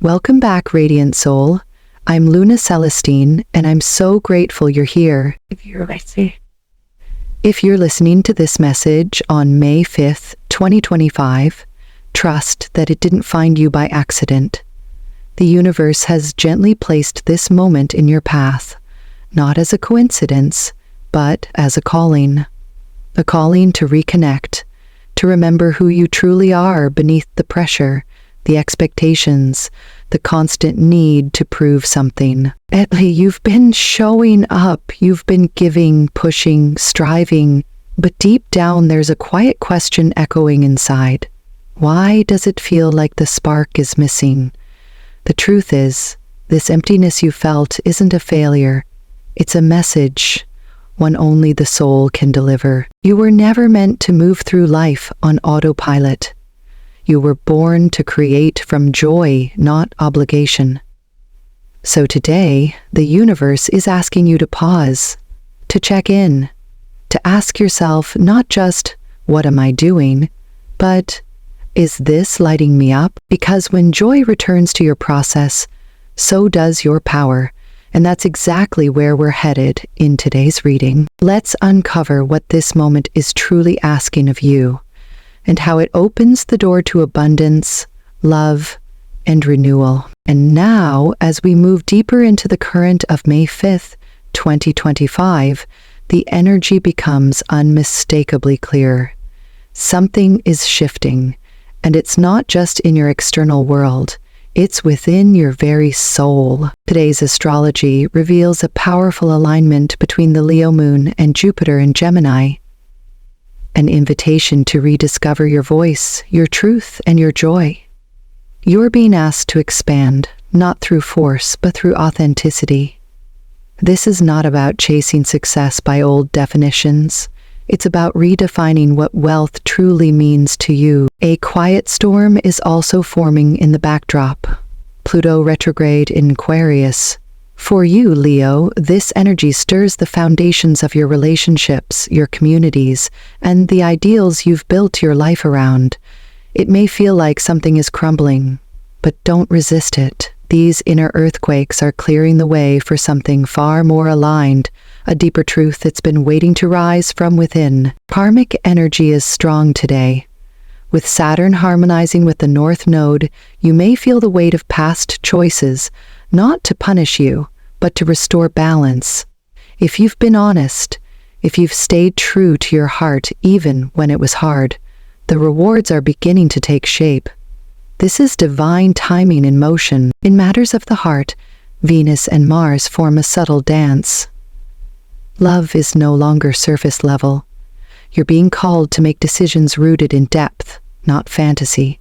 Welcome back, Radiant Soul. I'm Luna Celestine, and I'm so grateful you're here. If you're listening to this message on May 5th, 2025, trust that it didn't find you by accident. The universe has gently placed this moment in your path, not as a coincidence, but as a calling. A calling to reconnect, to remember who you truly are beneath the pressure, the expectations, the constant need to prove something. Lately, you've been showing up, you've been giving, pushing, striving, but deep down there's a quiet question echoing inside. Why does it feel like the spark is missing? The truth is, this emptiness you felt isn't a failure. It's a message, one only the soul can deliver. You were never meant to move through life on autopilot. You were born to create from joy, not obligation. So today, the universe is asking you to pause, to check in, to ask yourself not just, what am I doing, but, is this lighting me up? Because when joy returns to your process, so does your power. And that's exactly where we're headed in today's reading. Let's uncover what this moment is truly asking of you, and how it opens the door to abundance, love, and renewal. And now, as we move deeper into the current of May 5th, 2025, the energy becomes unmistakably clear. Something is shifting, and it's not just in your external world. It's within your very soul. Today's astrology reveals a powerful alignment between the Leo moon and Jupiter in Gemini. An invitation to rediscover your voice, your truth, and your joy. You're being asked to expand, not through force, but through authenticity. This is not about chasing success by old definitions. It's about redefining what wealth truly means to you. A quiet storm is also forming in the backdrop. Pluto retrograde in Aquarius. For you, Leo, this energy stirs the foundations of your relationships, your communities, and the ideals you've built your life around. It may feel like something is crumbling, but don't resist it. These inner earthquakes are clearing the way for something far more aligned, a deeper truth that's been waiting to rise from within. Karmic energy is strong today. With Saturn harmonizing with the North Node, you may feel the weight of past choices, not to punish you, but to restore balance. If you've been honest, if you've stayed true to your heart even when it was hard, the rewards are beginning to take shape. This is divine timing in motion. In matters of the heart, Venus and Mars form a subtle dance. Love is no longer surface level. You're being called to make decisions rooted in depth, not fantasy.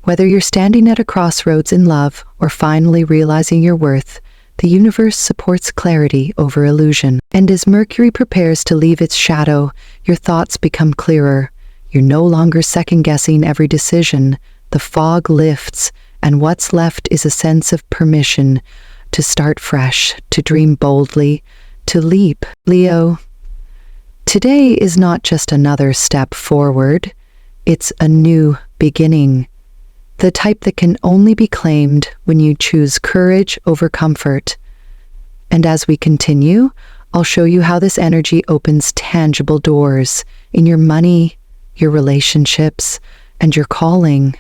Whether you're standing at a crossroads in love or finally realizing your worth, the universe supports clarity over illusion. And as Mercury prepares to leave its shadow, your thoughts become clearer. You're no longer second-guessing every decision. The fog lifts, and what's left is a sense of permission to start fresh, to dream boldly, to leap. Leo, today is not just another step forward. It's a new beginning. The type that can only be claimed when you choose courage over comfort. And as we continue, I'll show you how this energy opens tangible doors in your money, your relationships, and your calling.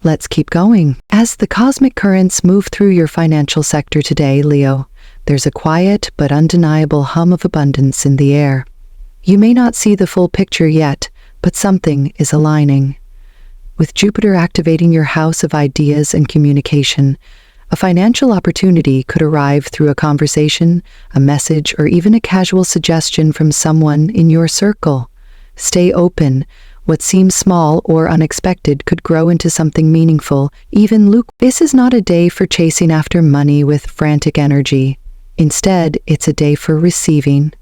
Let's keep going. As the cosmic currents move through your financial sector today, Leo, there's a quiet but undeniable hum of abundance in the air. You may not see the full picture yet, but something is aligning. With Jupiter activating your house of ideas and communication, a financial opportunity could arrive through a conversation, a message, or even a casual suggestion from someone in your circle. Stay open. What seems small or unexpected could grow into something meaningful, even lucrative. This is not a day for chasing after money with frantic energy. Instead, it's a day for receiving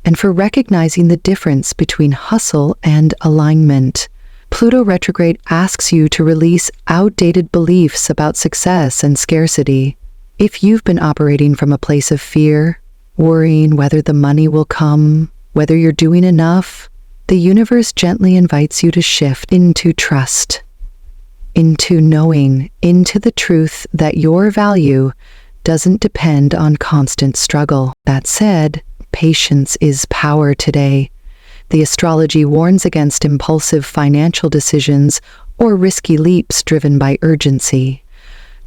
and for recognizing the difference between hustle and alignment. Pluto retrograde asks you to release outdated beliefs about success and scarcity. If you've been operating from a place of fear, worrying whether the money will come, whether you're doing enough, the universe gently invites you to shift into trust. into knowing, into the truth that your value doesn't depend on constant struggle. That said, patience is power today. The astrology warns against impulsive financial decisions or risky leaps driven by urgency.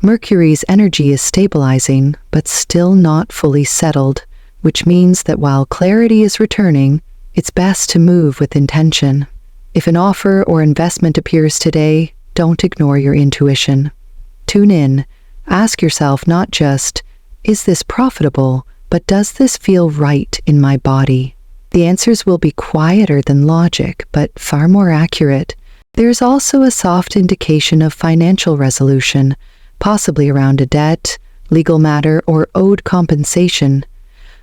Mercury's energy is stabilizing, but still not fully settled, which means that while clarity is returning, it's best to move with intention. If an offer or investment appears today, don't ignore your intuition. Tune in. Ask yourself not just, is this profitable, but does this feel right in my body? The answers will be quieter than logic, but far more accurate. There's also a soft indication of financial resolution, possibly around a debt, legal matter, or owed compensation.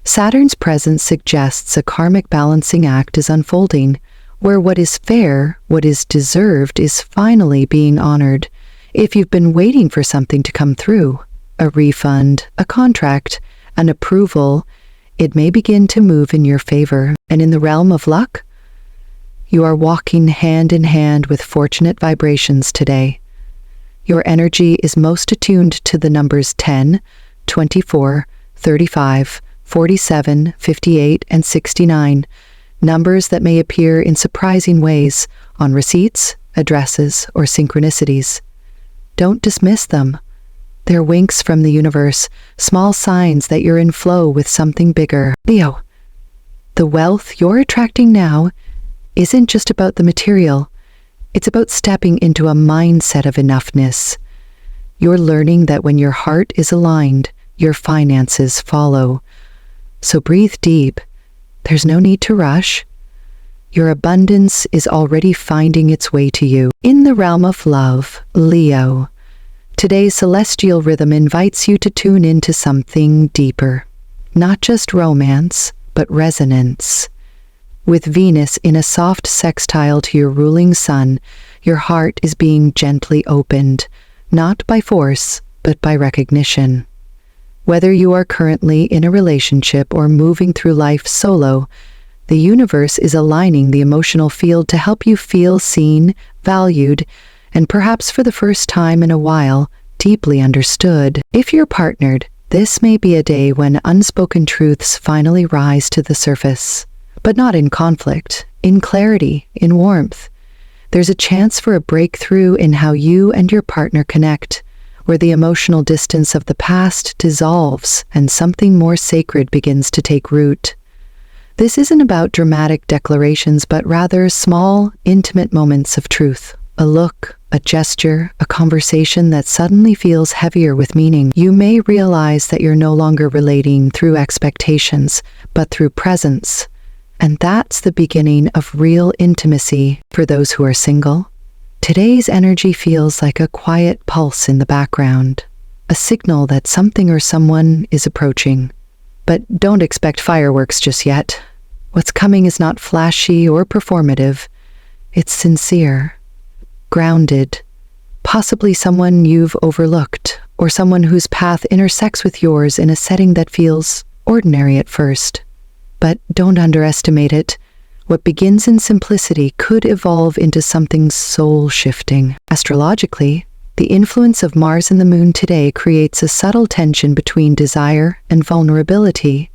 Saturn's presence suggests a karmic balancing act is unfolding, where what is fair, what is deserved, is finally being honored. If you've been waiting for something to come through, a refund, a contract, an approval, it may begin to move in your favor. And in the realm of luck, you are walking hand in hand with fortunate vibrations today. Your energy is most attuned to the numbers 10, 24, 35, 47, 58, and 69, numbers that may appear in surprising ways on receipts, addresses, or synchronicities. Don't dismiss them. They're winks from the universe, small signs that you're in flow with something bigger. Leo, the wealth you're attracting now isn't just about the material. It's about stepping into a mindset of enoughness. You're learning that when your heart is aligned, your finances follow. So breathe deep. There's no need to rush. Your abundance is already finding its way to you. In the realm of love, Leo, today's celestial rhythm invites you to tune into something deeper. Not just romance, but resonance. With Venus in a soft sextile to your ruling sun, your heart is being gently opened, not by force, but by recognition. Whether you are currently in a relationship or moving through life solo, the universe is aligning the emotional field to help you feel seen, valued, and perhaps for the first time in a while, deeply understood. If you're partnered, this may be a day when unspoken truths finally rise to the surface. But not in conflict, in clarity, in warmth. There's a chance for a breakthrough in how you and your partner connect, where the emotional distance of the past dissolves and something more sacred begins to take root. This isn't about dramatic declarations, but rather small, intimate moments of truth. A look, a gesture, a conversation that suddenly feels heavier with meaning. You may realize that you're no longer relating through expectations, but through presence. And that's the beginning of real intimacy for those who are single. Today's energy feels like a quiet pulse in the background, a signal that something or someone is approaching. But don't expect fireworks just yet. What's coming is not flashy or performative. It's sincere, grounded, possibly someone you've overlooked, or someone whose path intersects with yours in a setting that feels ordinary at first. But don't underestimate it. What begins in simplicity could evolve into something soul-shifting. Astrologically, the influence of Mars and the Moon today creates a subtle tension between desire and vulnerability.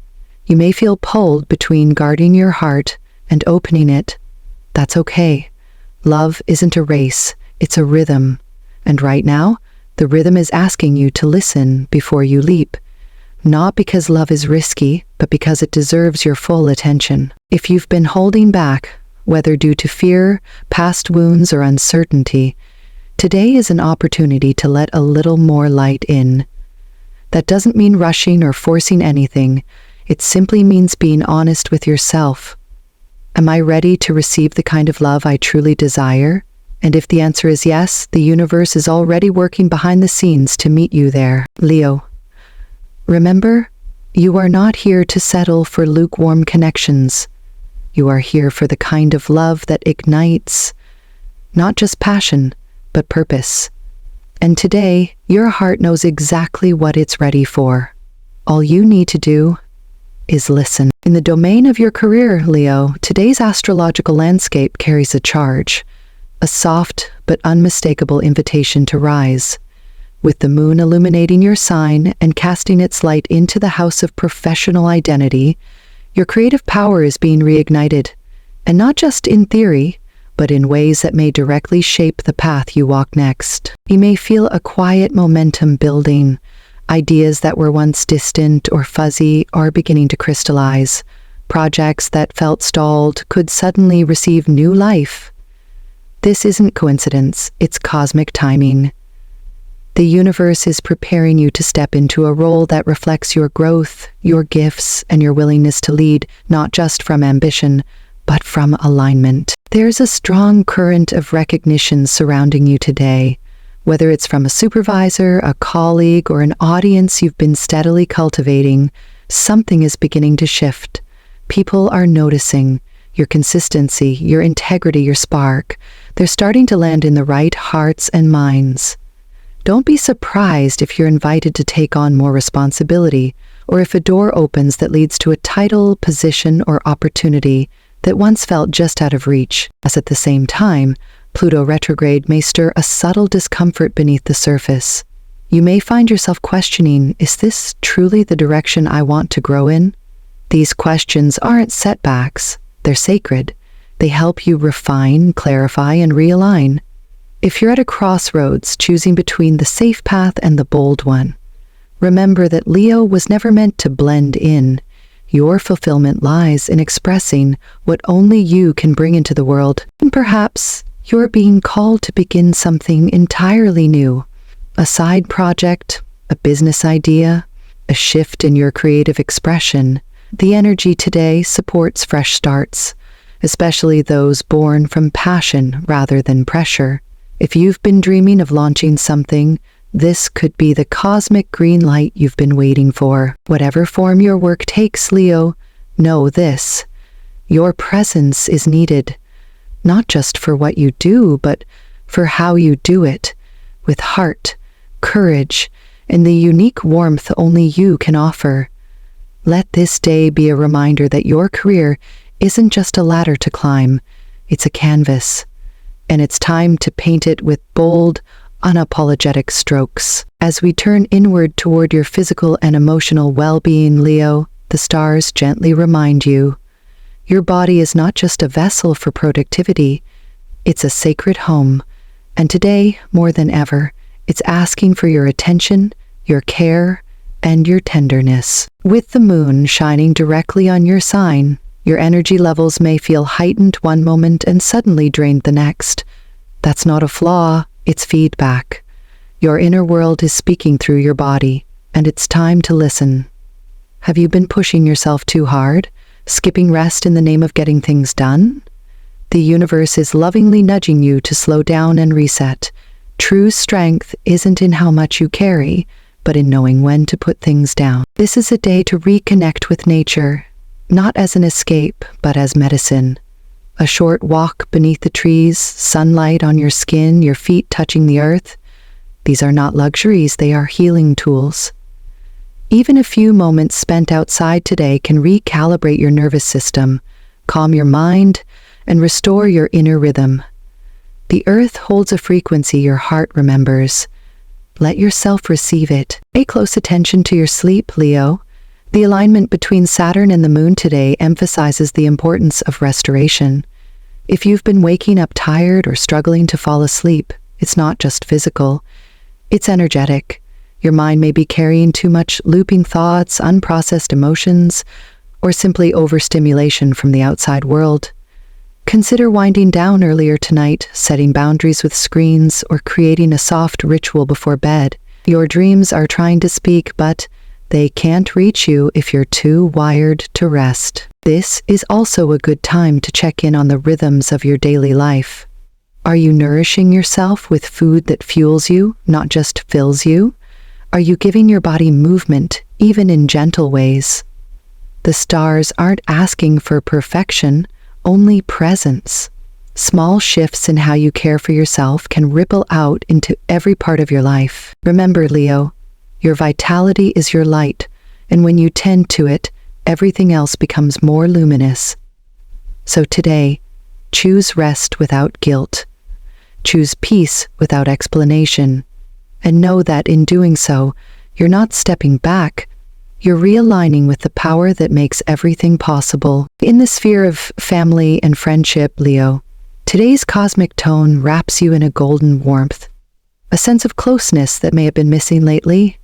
You may feel pulled between guarding your heart and opening it. That's okay. Love isn't a race, it's a rhythm. And right now, the rhythm is asking you to listen before you leap. Not because love is risky, but because it deserves your full attention. If you've been holding back, whether due to fear, past wounds, or uncertainty, today is an opportunity to let a little more light in. That doesn't mean rushing or forcing anything. It simply means being honest with yourself. Am I ready to receive the kind of love I truly desire? And if the answer is yes, the universe is already working behind the scenes to meet you there. Leo, remember, you are not here to settle for lukewarm connections. You are here for the kind of love that ignites, not just passion, but purpose. And today, your heart knows exactly what it's ready for. All you need to do is listen. In the domain of your career, Leo, today's astrological landscape carries a charge. a soft but unmistakable invitation to rise. With the moon illuminating your sign and casting its light into the house of professional identity, your creative power is being reignited, and not just in theory, but in ways that may directly shape the path you walk next. You may feel a quiet momentum building. Ideas that were once distant or fuzzy are beginning to crystallize. Projects that felt stalled could suddenly receive new life. This isn't coincidence, it's cosmic timing. The universe is preparing you to step into a role that reflects your growth, your gifts, and your willingness to lead, not just from ambition, but from alignment. There's a strong current of recognition surrounding you today. Whether it's from a supervisor, a colleague, or an audience you've been steadily cultivating, something is beginning to shift. People are noticing your consistency, your integrity, your spark. They're starting to land in the right hearts and minds. Don't be surprised if you're invited to take on more responsibility, or if a door opens that leads to a title, position, or opportunity that once felt just out of reach. As at the same time, Pluto retrograde may stir a subtle discomfort beneath the surface. You may find yourself questioning, is this truly the direction I want to grow in? These questions aren't setbacks, they're sacred. They help you refine, clarify, and realign. If you're at a crossroads, choosing between the safe path and the bold one, remember that Leo was never meant to blend in. Your fulfillment lies in expressing what only you can bring into the world. And perhaps you're being called to begin something entirely new. A side project, a business idea, a shift in your creative expression. The energy today supports fresh starts, especially those born from passion rather than pressure. If you've been dreaming of launching something, this could be the cosmic green light you've been waiting for. Whatever form your work takes, Leo, know this: your presence is needed, not just for what you do, but for how you do it, with heart, courage, and the unique warmth only you can offer. Let this day be a reminder that your career isn't just a ladder to climb, it's a canvas. And it's time to paint it with bold, unapologetic strokes. As we turn inward toward your physical and emotional well-being, Leo, the stars gently remind you, your body is not just a vessel for productivity, it's a sacred home. And today, more than ever, it's asking for your attention, your care, and your tenderness. With the moon shining directly on your sign, your energy levels may feel heightened one moment and suddenly drained the next. That's not a flaw, it's feedback. Your inner world is speaking through your body, and it's time to listen. Have you been pushing yourself too hard, skipping rest in the name of getting things done? The universe is lovingly nudging you to slow down and reset. True strength isn't in how much you carry, but in knowing when to put things down. This is a day to reconnect with nature, not as an escape, but as medicine. A short walk beneath the trees, sunlight on your skin, your feet touching the earth. These are not luxuries, they are healing tools. Even a few moments spent outside today can recalibrate your nervous system, calm your mind, and restore your inner rhythm. The earth holds a frequency your heart remembers. Let yourself receive it. Pay close attention to your sleep, Leo. The alignment between Saturn and the moon today emphasizes the importance of restoration. If you've been waking up tired or struggling to fall asleep, it's not just physical, it's energetic. Your mind may be carrying too much looping thoughts, unprocessed emotions, or simply overstimulation from the outside world. Consider winding down earlier tonight, setting boundaries with screens, or creating a soft ritual before bed. Your dreams are trying to speak, but they can't reach you if you're too wired to rest. This is also a good time to check in on the rhythms of your daily life. Are you nourishing yourself with food that fuels you, not just fills you? Are you giving your body movement, even in gentle ways? The stars aren't asking for perfection, only presence. Small shifts in how you care for yourself can ripple out into every part of your life. Remember, Leo, your vitality is your light, and when you tend to it, everything else becomes more luminous. So today, choose rest without guilt. Choose peace without explanation. And know that in doing so, you're not stepping back, you're realigning with the power that makes everything possible. In the sphere of family and friendship, Leo, today's cosmic tone wraps you in a golden warmth, a sense of closeness that may have been missing lately,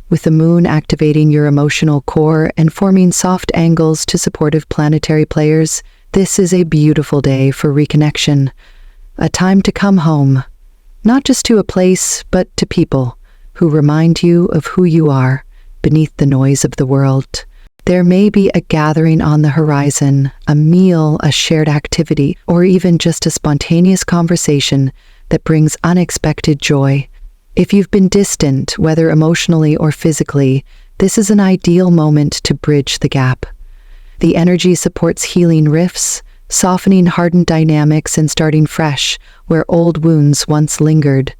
with the moon activating your emotional core and forming soft angles to supportive planetary players. This is a beautiful day for reconnection, a time to come home, not just to a place, but to people who remind you of who you are beneath the noise of the world. There may be a gathering on the horizon, a meal, a shared activity, or even just a spontaneous conversation that brings unexpected joy. If you've been distant, whether emotionally or physically, this is an ideal moment to bridge the gap. The energy supports healing rifts, softening hardened dynamics and starting fresh where old wounds once lingered.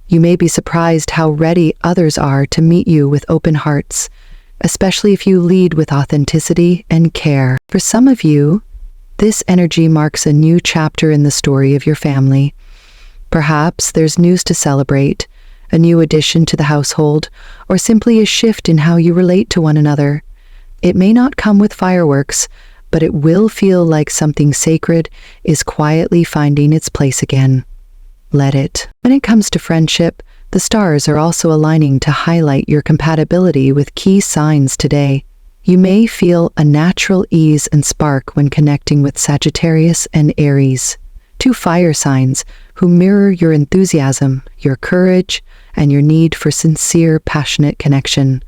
You may be surprised how ready others are to meet you with open hearts, especially if you lead with authenticity and care. For some of you, this energy marks a new chapter in the story of your family. Perhaps there's news to celebrate, a new addition to the household, or simply a shift in how you relate to one another. It may not come with fireworks, but it will feel like something sacred is quietly finding its place again. Let it. When it comes to friendship, the stars are also aligning to highlight your compatibility with key signs today. You may feel a natural ease and spark when connecting with Sagittarius and Aries, two fire signs who mirror your enthusiasm, your courage, and your need for sincere, passionate connection.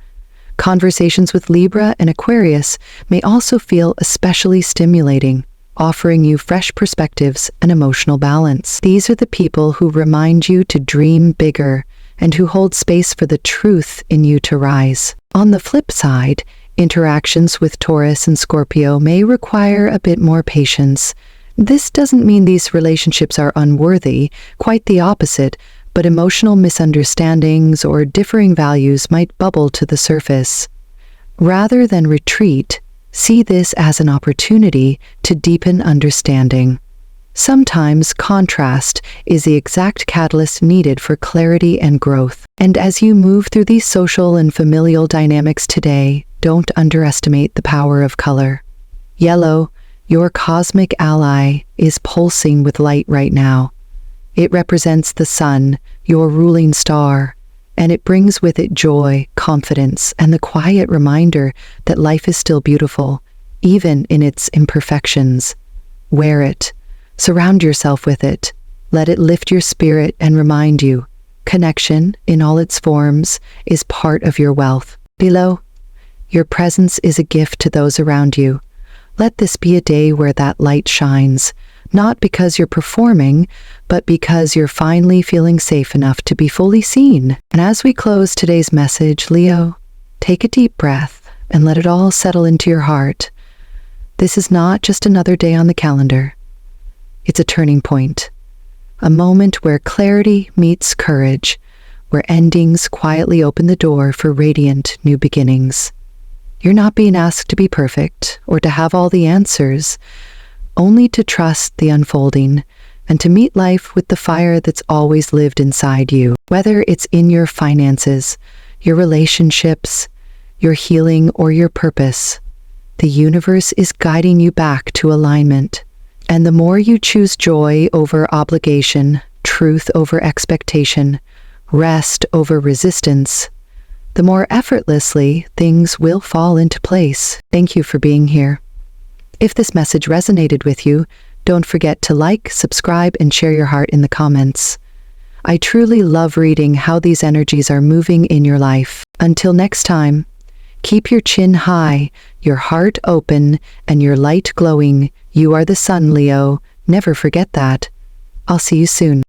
Conversations with Libra and Aquarius may also feel especially stimulating, offering you fresh perspectives and emotional balance. These are the people who remind you to dream bigger and who hold space for the truth in you to rise. On the flip side, interactions with Taurus and Scorpio may require a bit more patience. This doesn't mean these relationships are unworthy, quite the opposite, but emotional misunderstandings or differing values might bubble to the surface. Rather than retreat, see this as an opportunity to deepen understanding. Sometimes contrast is the exact catalyst needed for clarity and growth. And as you move through these social and familial dynamics today, don't underestimate the power of color. Yellow, your cosmic ally, is pulsing with light right now. It represents the sun, your ruling star, and it brings with it joy, confidence, and the quiet reminder that life is still beautiful, even in its imperfections. Wear it. Surround yourself with it. Let it lift your spirit and remind you, connection, in all its forms, is part of your wealth. Below, your presence is a gift to those around you. Let this be a day where that light shines, not because you're performing, but because you're finally feeling safe enough to be fully seen. And as we close today's message, Leo, take a deep breath and let it all settle into your heart. This is not just another day on the calendar. It's a turning point, a moment where clarity meets courage, where endings quietly open the door for radiant new beginnings. You're not being asked to be perfect or to have all the answers, only to trust the unfolding and to meet life with the fire that's always lived inside you. Whether it's in your finances, your relationships, your healing, or your purpose, the universe is guiding you back to alignment. And the more you choose joy over obligation, truth over expectation, rest over resistance, the more effortlessly things will fall into place. Thank you for being here. If this message resonated with you, don't forget to like, subscribe, and share your heart in the comments. I truly love reading how these energies are moving in your life. Until next time, keep your chin high, your heart open, and your light glowing. You are the sun, Leo. Never forget that. I'll see you soon.